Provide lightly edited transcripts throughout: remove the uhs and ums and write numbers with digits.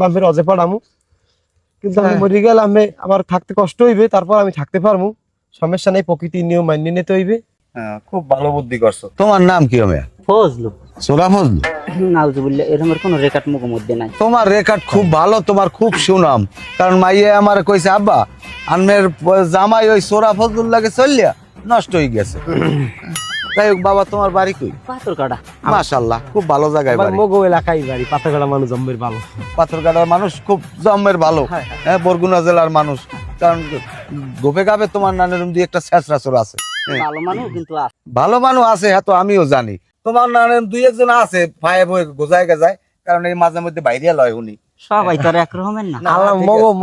বাপের অজে পড়ামু, কিন্তু আমি মরে গেলে আমি আমার থাকতে কষ্ট হইবে, তারপর আমি থাকতে পারবো, সমস্যা নেই, প্রকৃতির নিয়ম মানিয়ে নিতে হইবে। খুব ভালো বুদ্ধি করছো। তোমার নাম কি হবে? ফজলু। সোরা ফজলু? নাউজুবিল্লাহ, এরকমের কোনো রেকর্ড মুখের মধ্যে নাই। তোমার রেকর্ড খুব ভালো, তোমার খুব সুনাম। কারণ মাইয়ে আমার কইছে আব্বা আনমের জামাই ওই সোরা ফজলুর লাগে চললিয়া নষ্ট হয়ে গেছে। যাই হোক বাবা, তোমার বাড়ি কই? পাথরকাটা। মাশাআল্লাহ, খুব ভালো জায়গায় আমার বাড়ি। মগো এলাকায় বাড়ি, পাতাগড়া মানুষ জম্মের ভালো। পাথরঘাটার মানুষ খুব জম্মের ভালো। হ্যাঁ, বরগুনা জেলার মানুষ। কারণ গোপে গাবে তোমার নানের দুই একটা ছেঁচড়া চোর আছে। ভালো মানুষ কিন্তু আছে। ভালো মানুষ আছে, হ্যাঁ তো আমিও জানি। তোমার নানের দুই একজন আছে ফায়ে বয়ে গোজায় গেজায়, কারণ এই মাঝে মধ্যে বাইরে লয় উনি। সবাই তো আর এক রকমের না। আল্লাহ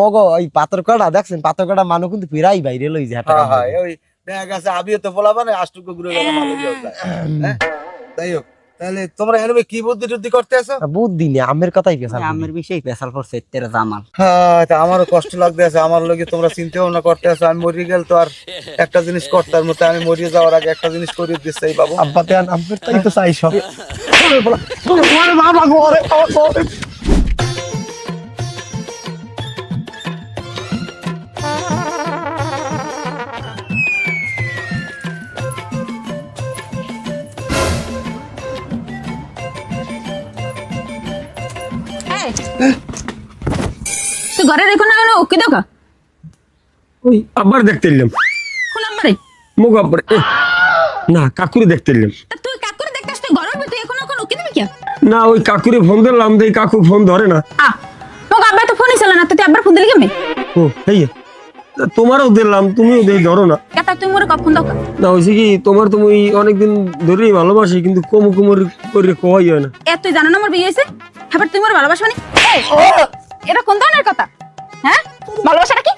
মগো ওই পাথরকাটা দেখছেন, পাথরকাটা মানুষ কিন্তু প্রায় বাইরে লই যায়। হ্যাঁ, ওই দেখা গেছে আমিও তো বলা মানে আষ্টুকু ঘুরে গেল মানুষ যায়। হ্যাঁ, যাই হোক, তাহলে তোমরা এর কি বুদ্ধি টুদ্ধি করতে আছো? বুদ্ধি নেই, আমের কথাই পেশা। আমের বিষয় পেশাল পড়ছে তেরা জামাল। হ্যাঁ, তা আমারও কষ্ট লাগতে আছে। আমার লগে তোমরা চিন্তা ভাবনা করতে আছো। আমি মরে গেল তো আর একটা জিনিস করতার মতো, আমি মরিয়ে যাওয়ার আগে একটা জিনিস করিয়ে দিচ্ছি বাবু। আব্বাতে আমের তাই তো চাই সব। তুই ঘরে রেখো না কেন? ওকে দেখো ওই আব্বার দেখতে এলাম, কোন নাম্বারে? মুখ আব্বার না কাকুরে দেখতে এলাম। তা তুই কাকুরে দেখতে আসতে ঘরের ভিতরে এখন এখন ওকে দিবি কি? না ওই কাকুরে ফোন দিলাম, দেই কাকু ফোন ধরে না। মোক আব্বা তো ফোনই ছিল না, তুই আব্বার ফোন দিলি কেমনে? ও এই তোমারও দিলাম, তুমিও দেই ধরো না। কেতা তুই মোরে কখন দাও? না হয়েছে কি, তোমার তুমি অনেকদিন ধরেই ভালোবাসি, কিন্তু কম কমর করে কই হয় না। তুই জানো না আমার বিয়ে হয়েছে? এবার তুই মোরে ভালোবাসো নি? এটা কোন ধরনের কথা? হ্যাঁ, ভালোবাসাটা কি?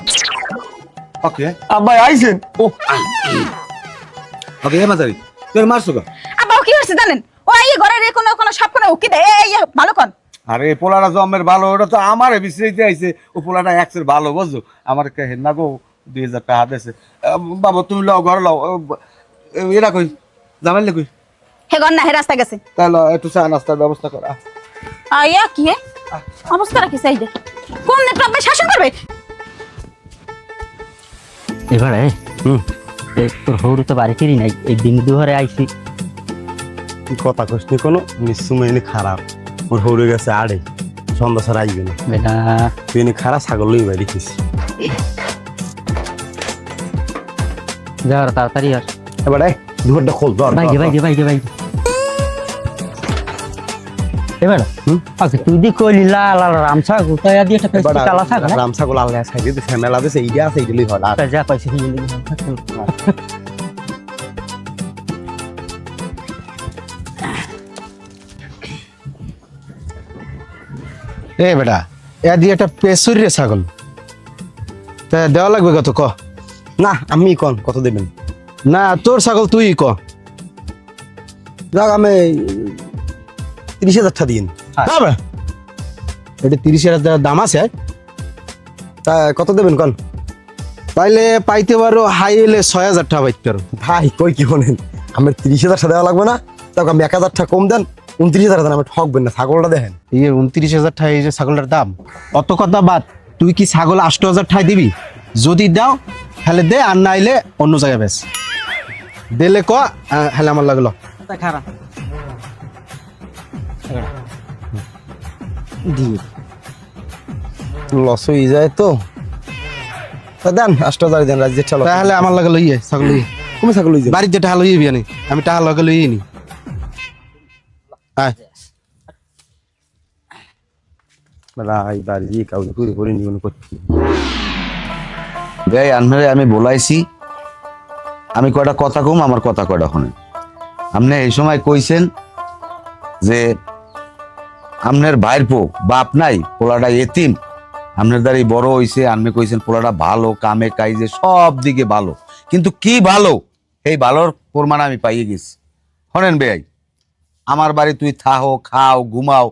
ওকে আব্বা আইছেন। ও ওকে, মাঝারি তুই মারছো গা? আব্বা ও কি হচ্ছে জানেন? ও এই ঘরে রেখো না কোনো সব কোনো ওকে দে। এই ভালো কর। আরে পোলাটা জমের ভালো, ওটা তো আমারে বিশ্রাইতে আইছে। ও পোলাটা এক্সের ভালো, বুঝছো? আমার না গো 2000 টাকা দিয়েছে। বাবা তুমি লও, ঘরে লও। এরা কই জামাইলে কই? হে ঘর না, হে রাস্তা গেছে। তাহলে একটু চা নাস্তার ব্যবস্থা করা। আয়া কি হে অবস্থা রাখিস এই দেখ, কোন নেতা আব্বা শাসন করবে? এবারে তোর হৌরু তো বাড়ি ফিরি নাই, এই দিন দুহারে আইসি। কথা কসনি কোনো নিশ্চয় খারাপ, ওর হৌরে গেছে আড়ে সন্ধ্যা ছাড়া আইবে না। বেটা তুই এনে খারাপ ছাগল লই বাড়ি দিস। যাওয়ার তাড়াতাড়ি আর এবারে দুপুরটা খোল ধর। ভাই এবার আচ্ছা তুই দি কইলি লাল লাল রামছা গোটায়া দিয়ে একটা পেস্ট কালা থাক না রাম ছাগল আল্লাহ খাইতে দিছে, মেলা দিছে, এইটা আছে এইগুলি হয় আর যা পাইছে কি এ বেটা এ দিয়ে একটা পেশুরি রে ছাগল, তা দেওয়া লাগবে কত ক? না আমি কন কত দেবেন? না তোর ছাগল তুই ক। যাক আমি 30,000 টাকা দিন। এটা 30,000 দাম আছে, তা কত দেবেন কন? পাইলে পাইতে পারো, হাই হলে 6,000 টাকা পাইতে পারো। ভাই কই কি বলেন, আমার 30,000 টাকা দেওয়া লাগবে না? তাও আমি 1,000 টাকা কম দেন, 29,000 দেন, আমি ঠকবেন না। ছাগলটা দেখেন, এই 29,000 টাকা, এই যে ছাগলটার দাম। অত কথা বাদ, তুই কি ছাগল 8,000 টাকা দিবি? যদি দাও তাহলে দে, আর না আইলে অন্য জায়গায় বেশ দিলে ক, হলে আমার লাগলো খারাপ লস হয়ে যায় তো। দেন 8,000 দেন, রাজ্যে চলো। তাহলে আমার লাগে লইয়ে ছাগল লইয়ে, তুমি ছাগল লইয়ে বাড়ির যে টাকা লইয়ে বিয়ানি, আমি টাকা লগে লইয়ে নি। হ্যাঁ রাই বাড়ি কাউকে পুরি করে নিবন করছি। গাই আনমেরে আমি বলাইছি, আমি কয়টা কথা কম, আমার কথা কয়টা শুনেন। আপনি এই সময় কইছেন যে আপনার ভাইয়ের পো বাপ নাই, পোলাটা এতিম, আপনার দ্বারাই বড় হইছে। আপনি কইছেন পোলাটা ভালো, কামে কাইজে সব দিকে ভালো, কিন্তু কি ভালো, এই ভালোর প্রমাণ আমি পাইয়ে গেছি। শোনেন বেয়াই, আমার বাড়ি তুই থাহো, খাও, ঘুমাও,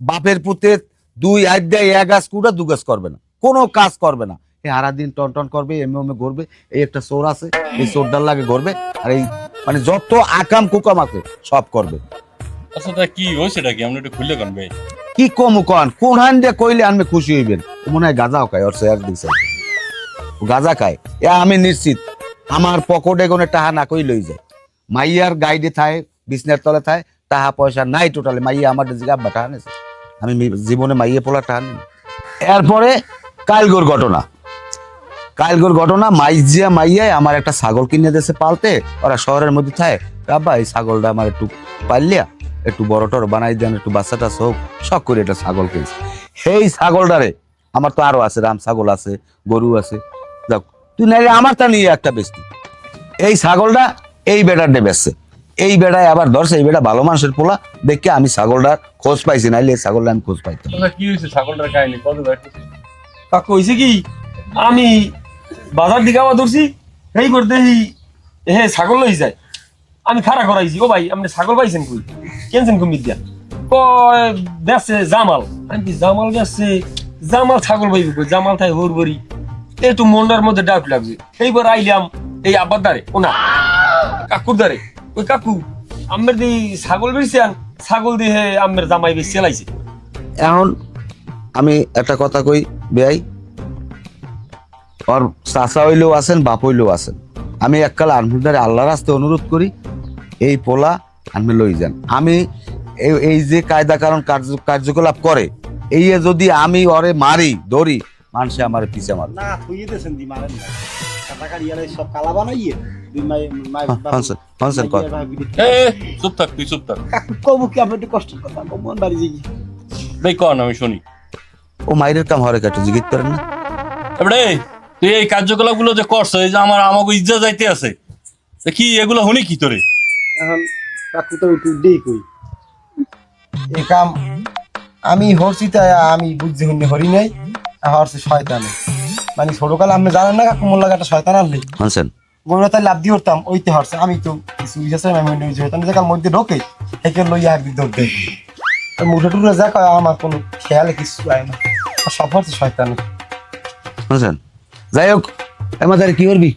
বাপের পুতে 2 আড্ডায় 1 গাছ কুটা 2 গাছ করবে না, কোনো কাজ করবে না। এই হারা দিন টন টন করবে, এমে ওমে ঘুরবে। এই একটা চোর আছে, এই চোরটার লাগে ঘুরবে, আর এই মানে যত আকাম কুকাম আছে সব করবে। আচ্ছা তা কি হয়েছেটা কি, আপনি একটু খুললে কোন ভাই? কি কমু কন কোন হান দিয়ে কইলে আমি খুশি হইবেন ও মনে হয় গাঁজাও খায় ওর এক দিছে গাঁজা খায় এ আমি নিশ্চিত আমার পকেটে কোনো টাহা না কই লই যায় মাইয়ার গাইডে থায় বিছনার তলে থায় টাহা পয়সা নাই টোটালি মাইয়া আমার দিকে আব্বা টাহা নেছে আমি জীবনে মাইয়া পোলা টাহা নেই এরপরে কালগোর ঘটনা মাইজিয়া মাইয়ায় আমার একটা ছাগল কিনে দিয়েছে পালতে ওরা শহরের মধ্যে থাকে আব্বা এই ছাগলটা আমার একটু পাইলিয়া একটু বড় টর বানাই দেন একটু বাচ্চাটা হোক শখ করে একটা ছাগল কিনছে সেই ছাগলটারে আমার তো আরো আছে রাম ছাগল আছে গরু আছে যাক তুই নাইলে আমারটা নিয়ে একটা বেশি এই ছাগলটা এই বেটার বেচছে এই বেটায় আবার ধরছে এই বেটা ভালো মানুষের পোলা দেখে আমি ছাগলটার খোঁজ পাইছি নাইলে এই ছাগলটা আমি খোঁজ পাইতাম কি হয়েছে ছাগলটার কাহিনী কত কাকু হয়েছে কি আমি বাজার দিকে আবার ধরছি এই করতে হে ছাগল লই যায় আমি খাড়া করাইছি ও ভাই আপনি ছাগল পাইছেন কই কেনছেন কুমির দিয়া কয় বেচছে জামাল আমি কি জামাল বেচছে জামাল ছাগল পাইব কই জামাল থাই হোর বড়ি একটু মন্ডার মধ্যে ডাক লাগবে এইবার আইলাম এই আব্বার দ্বারে ও না কাকুর দ্বারে ওই কাকু আমের দি ছাগল বেচছেন ছাগল দিয়ে আমের জামাই বেশ চালাইছে এখন আমি একটা কথা কই বেয়াই আর চাচা হইলেও আছেন বাপ হইলেও আছেন আমি এককাল আনহুদারে আল্লাহর রাস্তে অনুরোধ করি এই পোলা আমি লই যান আমি এই যে কায়দা কারণ কার্যকলাপ করে এই যদি আমি ওরে মারি ধরি মানুষে আমার পিছে মার না তুই দেছেন দি মারেন না টাকা ইয়ালে সব কালা বানাইয়ে দুই মাই ফাংশন কর চুপ থাক তুই চুপ থাক কবু কি আপনি একটু কষ্ট কথা মন বাড়ি যাই ভাই কন আমি শুনি ও মাইরের কাম হরে কাটে জিগিত করেন না এবারে তুই এই কার্যকলাপ গুলো যে করছো এই যে আমাকে ইজ্জত যাইতে আছে কি এগুলো শুনি কি তোরে এখন কাকু তো একটু দেই কই এই কাম আমি হরছি তাই আমি বুঝছি হুন্নি হরি নাই হরছে শয়তান মানে ছোটকালে আপনি জানেন না কাকু মোল্লা একটা শয়তান আনলি ফাংশন মনে তাই লাভ দিয়ে উঠতাম ওইতে হরছে আমি তো কিছু বুঝেছে আমি শয়তান জায়গার মধ্যে ঢোকে একে লইয়া একদিক দৌড় দেয় মুঠে টুকরে যা কয় আমার কোনো খেয়ালে কিছু আয় না সব হচ্ছে শয়তান ফাংশন যাই হোক আমাদের কি করবি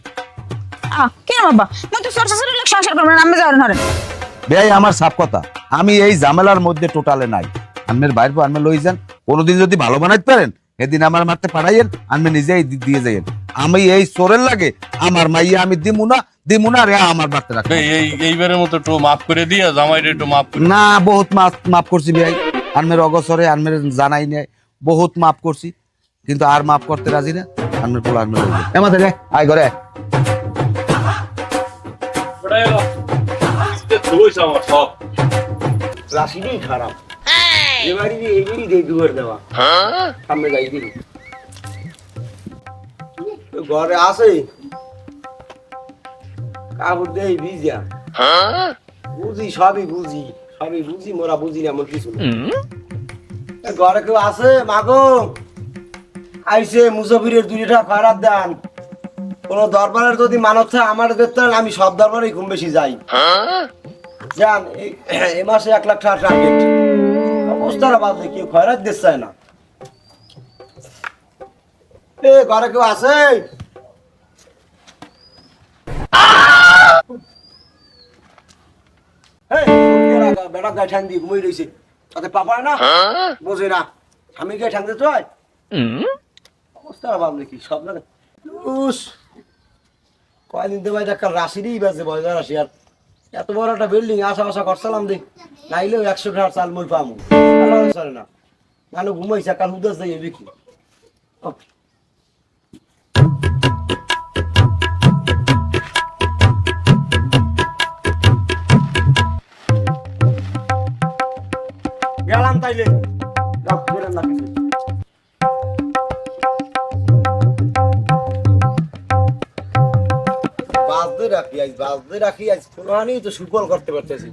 কেন বাবা মই তো সরসর লোক সংসার করব না আমি যাওয়ার নরে বেয়াই আমার সাপ কথা আমি এই ঝামেলার মধ্যে টোটালে নাই আমের বাইর পর আমি লই যান কোনোদিন যদি ভালো বানাইতে পারেন সেদিন আমার মারতে পাঠাইয়েন আমি নিজেই দিয়ে যাইয়েন আমি এই চোরের লাগে আমার মাইয়া আমি দিমু না রে আমার বাড়তে রাখবে এইবারের মতো একটু মাফ করে দিয়া জামাইরে একটু মাফ করে না বহুত মাফ করছি ভাই আনমের অগসরে আনমের জানাই নাই বহুত মাফ করছি কিন্তু আর মাফ করতে রাজি না আনমের পোলা আনমের আমাদের আয় ঘরে রাশিটাই খারাপ এবারই এইবারই দিয়ে দুবার দেওয়া সামনে যাই দিন ঘরে আসে কাপড় দেই ভিজা সবই বুঝি মোরা বুঝি না এমন কিছু ঘরে কেউ আছে মাগো আইসে মুসাফিরের 2 টাকা খয়রাত দেন কোন দরবারের যদি মানত থাকে আমার দেখতে আমি সব দরবারেই কম বেশি যাই জান এই মাসে 1 লাখ টাকা টার্গেট অবস্থাটা বাদলে কেউ খয়রাত দিচ্ছে না এ ঘরে কেউ আছে বেটা গায়ে ঠান দিয়ে ঘুমিয়ে রয়েছে তাতে পাপায় না বোঝে না আমি গায়ে ঠান দিতে হয় অবস্থাটা বাদলে কি সব জায়গায় কয়দিন তো ভাই একটা রাশিরই বাজে বয়সা রাশি আর এত বড় একটা বিল্ডিং আশা করছিলাম দেখ নাইলেও 100 টাকার চাল মই পাবো চলে না মানুষ ঘুমাইছে কাল উদাস যাই দেখি গেলাম তাইলে বাজতে রাখি আজ কোনখানেই তো সুকল করতে পারতেছি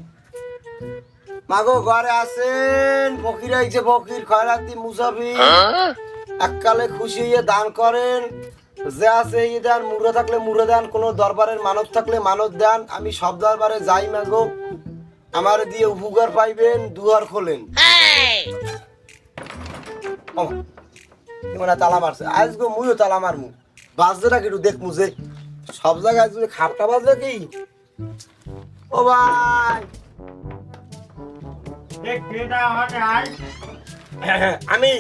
মাগো ঘরে আছেন ফকির আইছে ফকির খয়রাতি মুসাফির এককালে খুশি হয়ে দান করেন যে আছে এই দেন মুড়ে থাকলে মুড়ে দেন কোন দরবারের মানত থাকলে মানত দেন আমি সব দরবারে যাই মাগো আমার দিয়ে উপকার পাইবেন দুয়ার খোলেন মানে তালা মারছে আজকে মুইও তালা মারমু বাজতে রাখি একটু দেখ মুঝে সব জায়গায় যদি খাপটা বাজলে কি ও ভাই আমি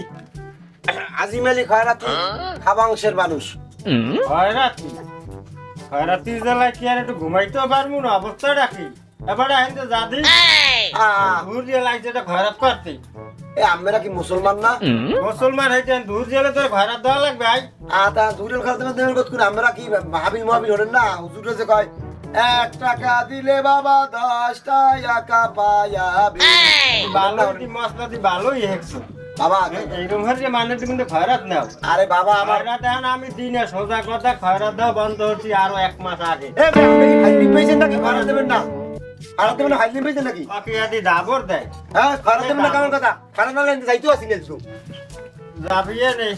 আজিম আলী খয়রাতি খাবাংশের মানুষ। খয়রাতি খয়রাতি জেলায় কি আর একটু ঘুমাইতে পারবো না অবস্থা রাখি এবারে আইতে যাদি দূর জেলায় যেটা খয়রাত করতে এ আমরা কি মুসলমান না? মুসলমান হইতে দূর জেলে তোর খয়রাত দেওয়া লাগবে আই তা দূরের খাতে দেবেন কত করে? আমরা কি হাবিল মহাবিল হলেন না? হুজুরে যে কয় 1 টাকা দিলে বাবা 10 টাকা পায়াবে। ভালো মশলাটি ভালোই হেকছো বাবা এইরকম হচ্ছে মানে তুমি কিন্তু খয়রাত নাও। আরে বাবা আমার খয়রাত এখন আমি দিনে সোজা কথা খয়রাত দেওয়া বন্ধ হচ্ছে আরো 1 মাস আগে। এ হাইলি পেয়েছেন নাকি? খয়রাত দেবেন না? খয়রাত দেবেন না? হাইলি পেয়েছেন নাকি? বাকিয়াদি দাবর দেয় হ্যাঁ খয়রাত দেবেন না কেমন কথা? খয়রাত না লেন যাইতো আসি নেছো। যাবিয়ে রে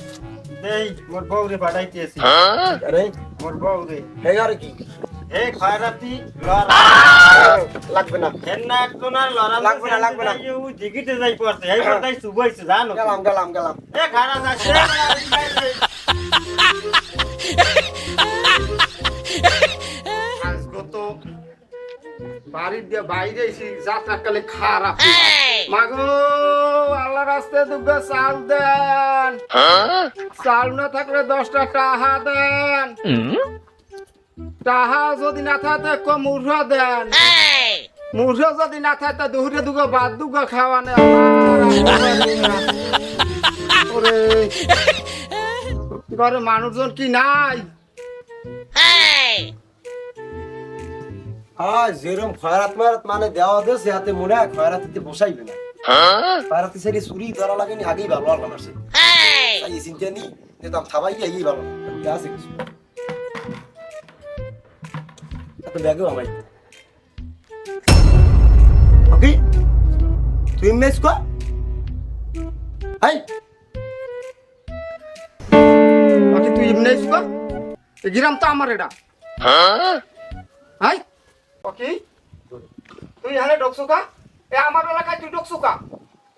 দেই মোর বউরে পাঠাইতেছি। আরে মোর বউরে এই আর কি এই খয়রাতি লড়া লাগবে না। এন্না একজনের লড়া লাগবে না, লাগবে না। ওই দিকিতে যাই পড়ছে এই পড়তাই সুবইছে জানো গেলাম গেলাম গেলাম। এ খারা যাচ্ছে আজকে তো বাড়ির দিয়ে বাইরে এসে যাত্রাকালে খারাপ মাগো আল্লাহ রাস্তায় দুগা চাল দেন চাল না থাকলে 10টা টাহা দেন টাহা যদি না থাকে কম মুরহা দেন মুরহা যদি না থাকে দুহুরে দুগা বাদ দুগা খাওয়ানে ওরে ঘরে মানুষজন কি নাই যেরকম খয়রাত মারাত মানে দেওয়া দেশ হাতে মনে হয় খয়রাতিতে বসাইবে না। খয়রাতি সাইডে চুরি ধরা লাগেনি আগেই ভালো আল্লাহ মারছে। তাই এই চিন্তা নি যেতাম থাবাই এই ভালো আছে কিছু এত ব্যাগও আমার ওকে তুই মেস কো হাই বাকি তুই এমনি কর গিরাম তো আমার এটা হাই ওকে তুই এখানে ঢুকছো কা এ আমার এলাকায় তুই ঢুকছো কা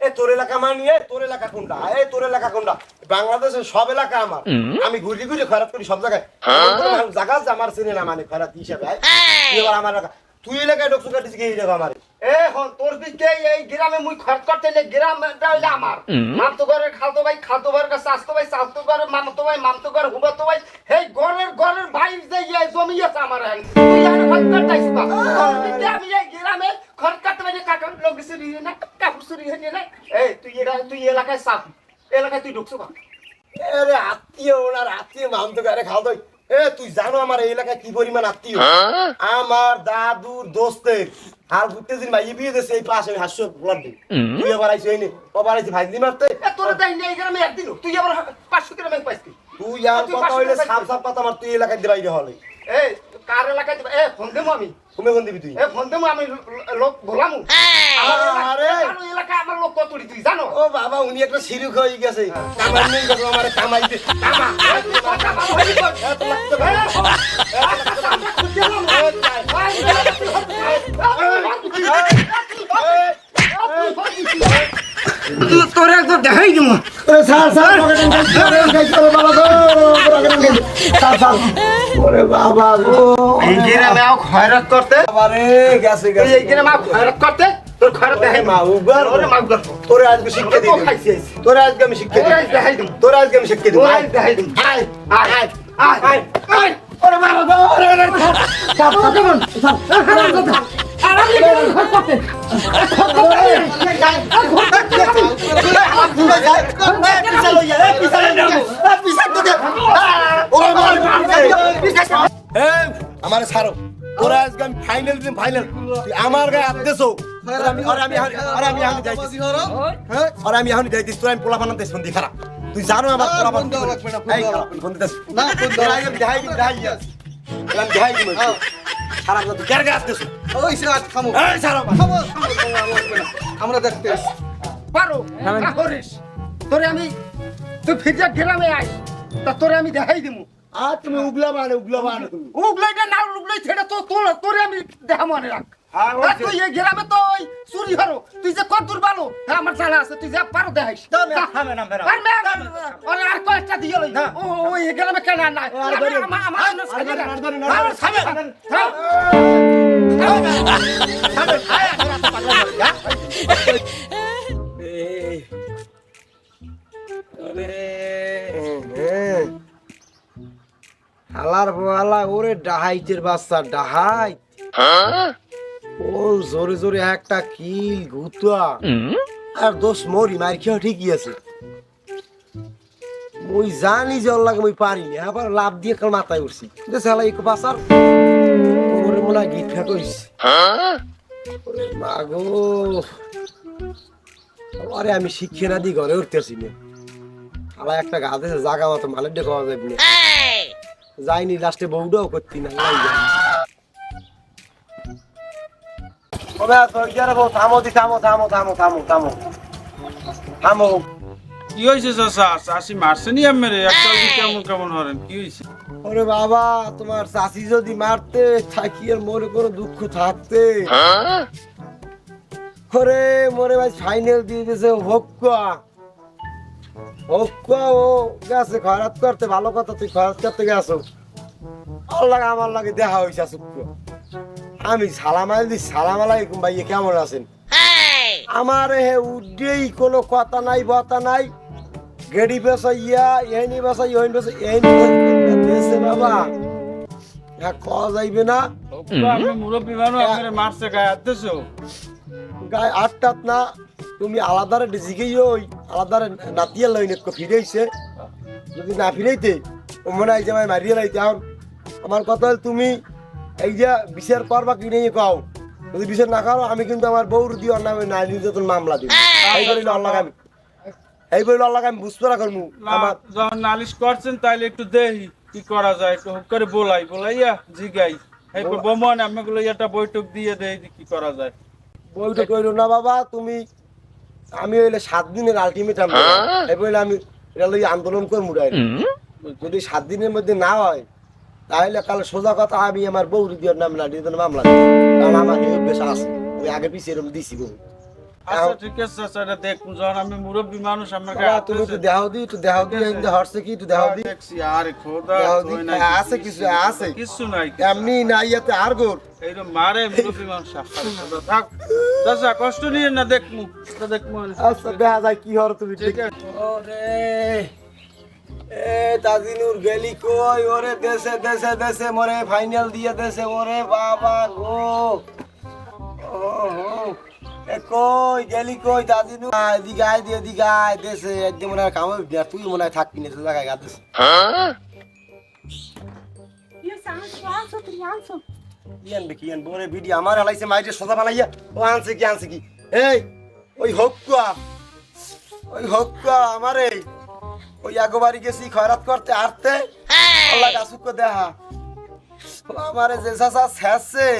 এ তোর এলাকা মানি এ তোর এলাকা কোনটা? এ তোর এলাকা কোনটা? বাংলাদেশের সব এলাকা আমার। আমি ঘুরি ঘুরি খয়রাত করি সব জায়গায়। জায়গা আমার চিনে না মানে খয়রাত হিসাবে তুই এবার আমার এলাকা তুই এলাকায় ঢুকছো কাটিস কি এই জায়গা আমার এ হন তোর দিকে এই গ্রামে মুই খরচ করতে নে গ্রামটা হইলে আমার মামতো ঘরে খালতো ভাই খালতো ভাইয়ের কাছে আসতো ভাই শাস্তো ঘরে মামতো ভাই মামতো ঘরে হুবাতো ভাই এই ঘরের ভাই যে এই জমি আছে আমার তুই এখানে খরচ করতেছিস বা তোর দিকে আমি এই গ্রামে খরচ করতে ভাই কাকা লোক চুরি না কাপড় চুরি হয়ে না এই তুই এলাকায় সাফ এলাকায় তুই ঢুকছো বা আরে আত্মীয় ওনার আত্মীয় মামতো গারে খাও দই এ তুই জানো আমার এই এলাকায় কি পরিমাণ আত্মীয়? আমার দাদুর দোস্তের আর ঘুরতে দিন ভাই বিয়ে দিয়েছে এই পাশে হাস্য ব্লড দিই তুই আবার আইসি হইনি আবার আইসি ভাই মারতে এ তোর তাই নেই গ্রামে একদিন তুই আবার 500 গ্রামে পাইছিস তুই আর কথা হইলে সাপ সাপ কথা আমার তুই এলাকায় দিয়ে বাইরে হলে এই কার এলাকায় এ ফোন দেবো আমি তুমি কোন দিবি তুই? এ ফোন দেবো আমি লোক বলামু আরে এলাকায় আমার লোক কতটি তুই জানো ও বাবা উনি একটা সিরুক হয়ে গেছে কামাই নেই গেছে আমার কামাইতে কামা এত লাগতে ভাই তোরে একবার দেখাই দিব স্যার স্যার বাবা গো স্যার স্যার ওরে বাবা গো এই গ্রামে আও খয়রাত করতে আরে গেছে তুই গেছে এই গ্রামে আও খয়রাত করতে তোর খয়রাত দেখাই মা উগার ওরে মাগুর তোরে আজকে শিক্ষা দিই তোরে আজকে আমি শিক্ষা তোরে আজ দেখাই দিই দিম। তোরে আজকে আমি শিক্ষা দিই তোরে আজ দেখাই দিম। আয় আয় আয় আয় আয় আয় ওরে বাবা গো ওরে স্যার কেমন আমার ছাড়ো তোরা আজকে আমি ফাইনাল দিন ফাইনাল আমার গায়ে হাত দেছো আমি যাইতেছি আর আমি এখন যাইতেছি তোরা আমি পোলা বানাতে শুনতি খারাপ তুই জানো আমার পোলা বানাতে এই খারাপ ফোন দিতেছ না ফোন তোরা আমি দেখাই দিই আমি দেখাই দিই খারাপ না তুই কার গায়ে হাত দেছো ওই সাত খামো এই ছাড়ো খামো আমরা দেখতে পারো করিস তোরে আমি তুই ফিজা গ্রামে আয় তা তোরে আমি দেখাই দিমু আর তুমি উগলা বানো তুমি উগলাইটা না উগলাই ছেড়ে তো তোরে আমি দেখা মনে রাখ হ্যাঁ, আর তুই এই গ্রামে তো ওই চুরি হরো তুই যে কত দূর ভালো হ্যাঁ আমার জানা আছে তুই যে পারো দেখাইস আর কয়েকটা দিয়ে লই ওই গ্রামে কেন না হালার বলা ওরে ডাহাইতের বাচ্চা ডাহাই ও জোরে জোরে একটা কিল গুতুয়া আর দোষ মরি মার খেয়ে ঠিকই আছে ওই জানি যে ওর লাগে ওই পারি আবার লাভ দিয়ে কাল মাথায় উঠছি দেশ হালাই একটু বাঁচার ওরে মনে হয় গিট ফেট হইছে ওরে মাগো আরে আমি শিক্ষা না দিয়ে ঘরে উঠতেছি না আলা একটা গাছে জাগা মতো মালের ডে খাওয়া যাবে না যাইনি লাস্টে বউটাও করতি না থামো থামো থামো থামো থামো থামো থামো কি হয়েছে চাচা চাষি মারছেনি আমার একটা কেমন কেমন হরেন কি হয়েছে ওরে বাবা তোমার চাষি যদি মারতে থাকি আর মোরে কোনো দুঃখ থাকতে ওরে মোরে ভাই ফাইনাল দিয়ে দিয়েছে হক্কা হক্কা ও গেছে খয়রাত করতে ভালো কথা তুই খয়রাত করতে গেছো আমার লাগে দেখা হয়েছে আসুক আমি সালাম আলাইকুম সালাম আলাইকুম ভাইয়া কেমন আছেন আমার হে উডেই কোনো কথা নাই বতা নাই গেড়ি বেসাইয়া এহনি বেসাই ওইন বেসাই এহনি দেশে বাবা হ্যাঁ খাওয়া যাইবে না আমি মুরব্বী মানুষ আপনার মারছে গায়ে হাত দিছো গায়ে আটটাত না তুমি আলাদারে জিগেই ওই আলাদারে নাতিয়া লইনে ফিরেইছে যদি না ফিরেইতে ও মনে হয় যে আমি মারিয়ে লাইতে এখন আমার কথা হল তুমি এই যে বিচার করবা কি নিয়ে কও যদি বিচার না করো আমি কিন্তু আমার বউর দিয়ে অন্য নারী নির্যাতন মামলা দিব এই বলিল আল্লাহ আমি এই বলিল আল্লাহ আমি বুঝতে না করবো আমার যখন নালিশ করছেন তাইলে একটু দেখি কি করা যায় একটু হুক করে বলাইয়া জিগাই এই বোমন আমাগুলো একটা বৈঠক দিয়ে দেই কি করা যায় বইটা কইল না বাবা তুমি আমি হইলে 7 দিনের আলটিমেটাম এই বলে আমি এটা লই আন্দোলন করে মুড়াই যদি 7 দিনের মধ্যে না হয় তাহলে কাল সোজা কথা আমি আমার বউর দিয়ে নাম না দিয়ে মামলা কারণ আমার এই অভ্যাস আছে আমি আগে পিছিয়ে এরকম দিছি বউ আচ্ছা ঠিক আছে চাচা এটা দেখুন যখন আমি মুরব্বী মানুষ আমার বাবা, তুমি একটু দেখাও দি এই হরছে কি একটু দেখাও দি দেখছি আরে খোদা দেখাও দি কই নাই আছে কিছু আছে কিছু নাই এমনি নাই ইয়াতে আর গোর এইরকম মারে মুরব্বী মানুষ থাক চাচা কষ্ট নিয়ে না দেখমু এটা দেখমু আচ্ছা দেখা যায় কি হর তুমি ঠিক আছে ওরে এ তাজিনুর গেলি কই ওরে দেশে দেশে দেশে মরে ফাইনাল দিয়ে দেশে ওরে বাবা গো এ কই গেলি কই তাজিনু এদিকে আয় দিয়ে এদিকে আয় দেশে একদিন মনে হয় কামে তুই মনে হয় থাকবি না জায়গায় গাদেশ কি আনবে কি আনবে ওরে ভিডিও আমার হালাইছে মাইরে সোজা বানাইয়া ও আনছে কি এই ওই হক্কা আমারে ওই আগবাড়ি গেছি খয়রাত করতে আরতে আল্লাহ গাছুক দেখা আমারে যে চাচা শেষে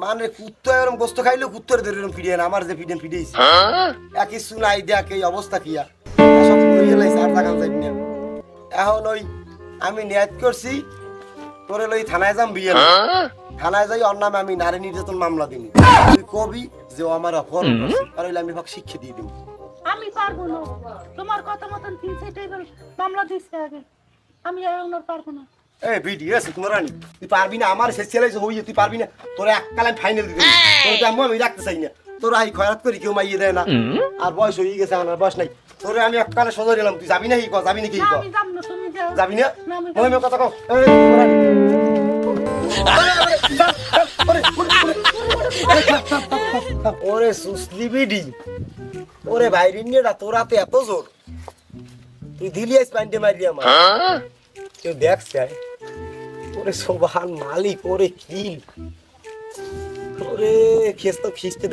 মানে কুত্তো এরকম গোস্ত খাইলে কুত্তরে ধরে এরকম ফিরিয়ে না আমার যে ফিডিয়েছি একই শুনাই দেখ এই অবস্থা কি আর সব করিয়ে লাইছে আর দেখান যাইবি না এখন ওই আমি নিয়াত করছি তোরে লই থানায় যাম বিয়ে থানায় যাই ওর নামে আমি নারী নির্যাতন মামলা দিন তুই কবি যে ও আমার অপহরণ করছে আর হইলে আমি ভাগ শিক্ষা দিয়ে দিব আমি পারবো না তোমার কথা মতন 3 মামলা দিচ্ছে আগে আমি এখন আর পারবো না এই ভিডিও আছে তোমার রানি তুই পারবি না আমার শেষ ছেলে হইয়ে তুই পারবি না তোরা এককালে ফাইনাল দিবি তোর দাম আমি রাখতে চাই না তোরা এই খয়রাত করি কেউ মাইয়ে দেয় না আর বয়স হয়ে গেছে আমার বয়স নাই তোরে আমি এককালে সজা দিলাম তুই যাবি না কি কও যাবি না কি না, কও আমি যাব না তুমি যাও যাবি না না, আমি মই মই কথা কও এই তোরা ওরে সুসলি বিডি ওরে ভাইরিন নিয়ে তোরাতে এত জোর তুই দিলি আইস পাইন্টে মারি আমার কেউ দেখছে ওরে সোবাহান মালিক ওরে কিল ওরে খেস তো খিস্তে